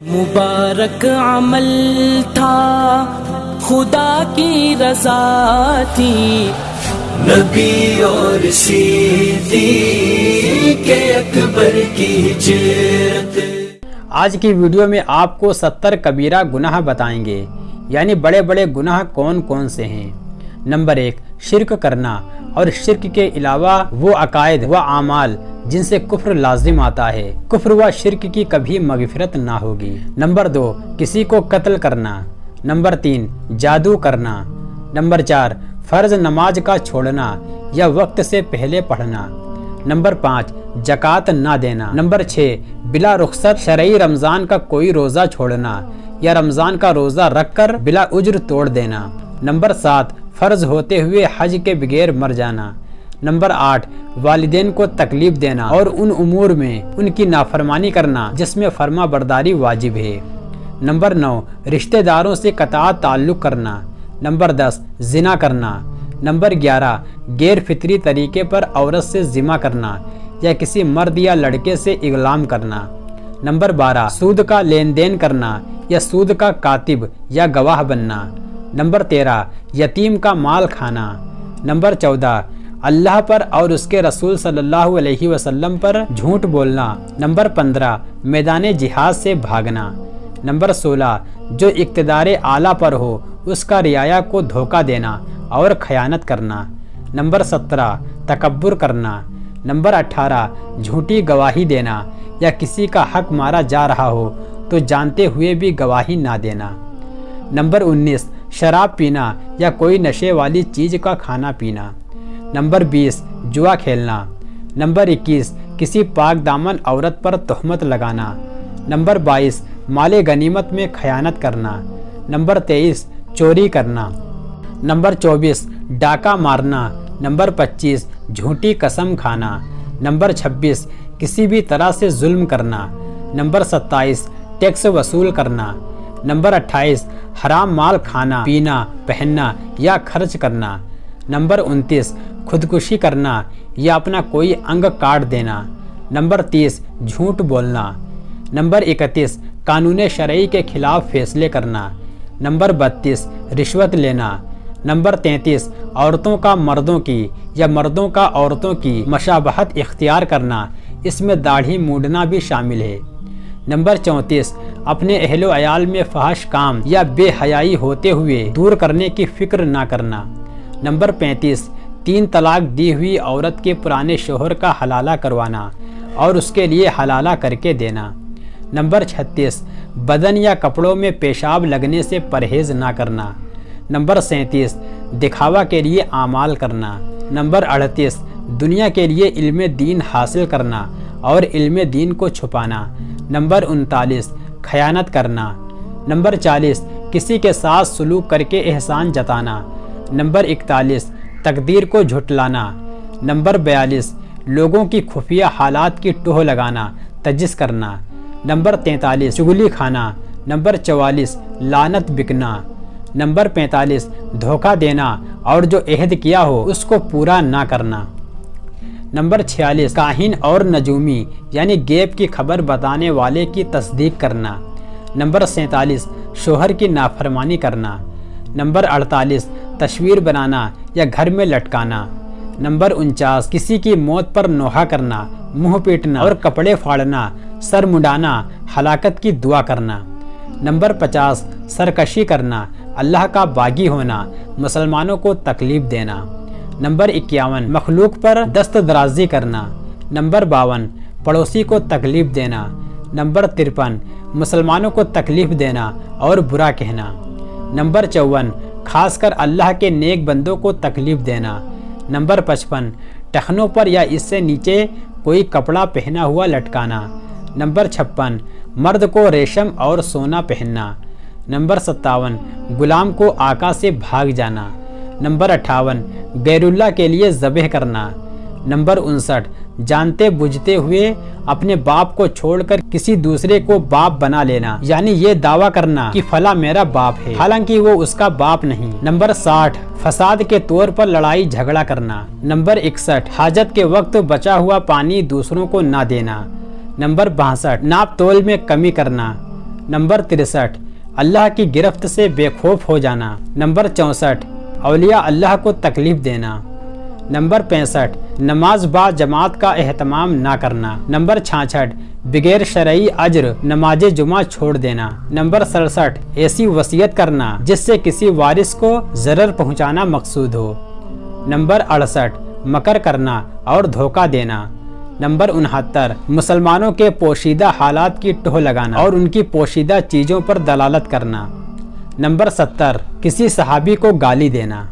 مبارک عمل تھا، خدا کی رضا تھی، نبی اور صدیق اکبر کی ہجرت۔ آج کی ویڈیو میں آپ کو 70 کبیرہ گناہ بتائیں گے، یعنی بڑے بڑے گناہ کون کون سے ہیں۔ نمبر 1، شرک کرنا اور شرک کے علاوہ وہ عقائد و اعمال جن سے کفر لازم آتا ہے، کفر و شرک کی کبھی مغفرت نہ ہوگی۔ نمبر 2، کسی کو قتل کرنا۔ نمبر 3، جادو کرنا۔ نمبر 4، فرض نماز کا چھوڑنا یا وقت سے پہلے پڑھنا۔ نمبر 5، زکوٰۃ نہ دینا۔ نمبر 6، بلا رخصت شرعی رمضان کا کوئی روزہ چھوڑنا یا رمضان کا روزہ رکھ کر بلا اجر توڑ دینا۔ نمبر 7، فرض ہوتے ہوئے حج کے بغیر مر جانا۔ نمبر 8، والدین کو تکلیف دینا اور ان امور میں ان کی نافرمانی کرنا جس میں فرما برداری واجب ہے۔ نمبر 9، رشتہ داروں سے قطع تعلق کرنا۔ نمبر 10، زنا کرنا۔ نمبر 11، غیر فطری طریقے پر عورت سے جمع کرنا یا کسی مرد یا لڑکے سے اغلام کرنا۔ نمبر 12، سود کا لین دین کرنا یا سود کا کاتب یا گواہ بننا۔ نمبر 13، یتیم کا مال کھانا۔ نمبر 14، اللہ پر اور اس کے رسول صلی اللہ علیہ وسلم پر جھوٹ بولنا۔ نمبر 15، میدان جہاد سے بھاگنا۔ نمبر 16، جو اقتدار اعلیٰ پر ہو اس کا رعایا کو دھوکہ دینا اور خیانت کرنا۔ نمبر 17، تکبر کرنا۔ نمبر 18، جھوٹی گواہی دینا یا کسی کا حق مارا جا رہا ہو تو جانتے ہوئے بھی گواہی نہ دینا۔ نمبر 19، شراب پینا یا کوئی نشے والی چیز کا کھانا پینا۔ نمبر 20، جوا کھیلنا۔ نمبر 21، کسی پاک دامن عورت پر تہمت لگانا۔ نمبر 22، مال غنیمت میں خیانت کرنا۔ نمبر 23، چوری کرنا۔ نمبر 24، ڈاکہ مارنا۔ نمبر 25، جھوٹی قسم کھانا۔ نمبر 26، کسی بھی طرح سے ظلم کرنا۔ نمبر 27، ٹیکس وصول کرنا۔ نمبر 28، حرام مال کھانا، پینا، پہننا یا خرچ کرنا۔ نمبر 29، خودکشی کرنا یا اپنا کوئی انگ کاٹ دینا۔ نمبر 30، جھوٹ بولنا۔ نمبر 31، قانون شرعی کے خلاف فیصلے کرنا۔ نمبر 32، رشوت لینا۔ نمبر 33، عورتوں کا مردوں کی یا مردوں کا عورتوں کی مشابہت اختیار کرنا، اس میں داڑھی مونڈنا بھی شامل ہے۔ نمبر 34، اپنے اہل و عیال میں فحش کام یا بے حیائی ہوتے ہوئے دور کرنے کی فکر نہ کرنا۔ نمبر 35، 3 طلاق دی ہوئی عورت کے پرانے شوہر کا حلالہ کروانا اور اس کے لیے حلالہ کر کے دینا۔ نمبر 36، بدن یا کپڑوں میں پیشاب لگنے سے پرہیز نہ کرنا۔ نمبر 37، دکھاوا کے لیے اعمال کرنا۔ نمبر 38، دنیا کے لیے علم دین حاصل کرنا اور علم دین کو چھپانا۔ نمبر 39، خیانت کرنا۔ نمبر 40، کسی کے ساتھ سلوک کر کے احسان جتانا۔ نمبر 41، تقدیر کو جھٹلانا۔ نمبر 42، لوگوں کی خفیہ حالات کی ٹوہ لگانا، تجسس کرنا۔ نمبر 43، چغلی کھانا۔ نمبر 44، لعنت بکنا۔ نمبر 45، دھوکہ دینا اور جو عہد کیا ہو اس کو پورا نہ کرنا۔ نمبر 46، کاہن اور نجومی یعنی غیب کی خبر بتانے والے کی تصدیق کرنا۔ نمبر 47، شوہر کی نافرمانی کرنا۔ نمبر 48، تصویر بنانا یا گھر میں لٹکانا۔ نمبر 49، کسی کی موت پر نوحہ کرنا، منہ پیٹنا اور کپڑے پھاڑنا، سر منڈانا، ہلاکت کی دعا کرنا۔ نمبر 50، سرکشی کرنا، اللہ کا باغی ہونا، مسلمانوں کو تکلیف دینا۔ نمبر 51، مخلوق پر دست درازی کرنا۔ نمبر 52، پڑوسی کو تکلیف دینا۔ نمبر 53، مسلمانوں کو تکلیف دینا اور برا کہنا۔ نمبر 54، خاص کر اللہ کے نیک بندوں کو تکلیف دینا۔ نمبر 55، ٹخنوں پر یا اس سے نیچے کوئی کپڑا پہنا ہوا لٹکانا۔ نمبر 56، مرد کو ریشم اور سونا پہننا۔ نمبر 57، غلام کو آقا سے بھاگ جانا۔ نمبر 58، غیر اللہ کے لیے ذبح کرنا۔ نمبر 59، جانتے بوجھتے ہوئے اپنے باپ کو چھوڑ کر کسی دوسرے کو باپ بنا لینا، یعنی یہ دعویٰ کرنا کہ فلاں میرا باپ ہے حالانکہ وہ اس کا باپ نہیں۔ نمبر 60، فساد کے طور پر لڑائی جھگڑا کرنا۔ نمبر 61، حاجت کے وقت بچا ہوا پانی دوسروں کو نہ دینا۔ نمبر 62، ناپ تول میں کمی کرنا۔ نمبر 63 اللہ کی گرفت سے بے خوف ہو جانا۔ نمبر 64 اولیاء اللہ کو تکلیف دینا۔ نمبر 65 نماز با جماعت کا اہتمام نہ کرنا۔ نمبر 66 بغیر شرعی اجر نماز جمعہ چھوڑ دینا۔ نمبر 67 ایسی وصیت کرنا جس سے کسی وارث کو ضرر پہنچانا مقصود ہو۔ نمبر 68 مکر کرنا اور دھوکہ دینا۔ نمبر 69 مسلمانوں کے پوشیدہ حالات کی ٹوہ لگانا اور ان کی پوشیدہ چیزوں پر دلالت کرنا۔ نمبر 70 کسی صحابی کو گالی دینا۔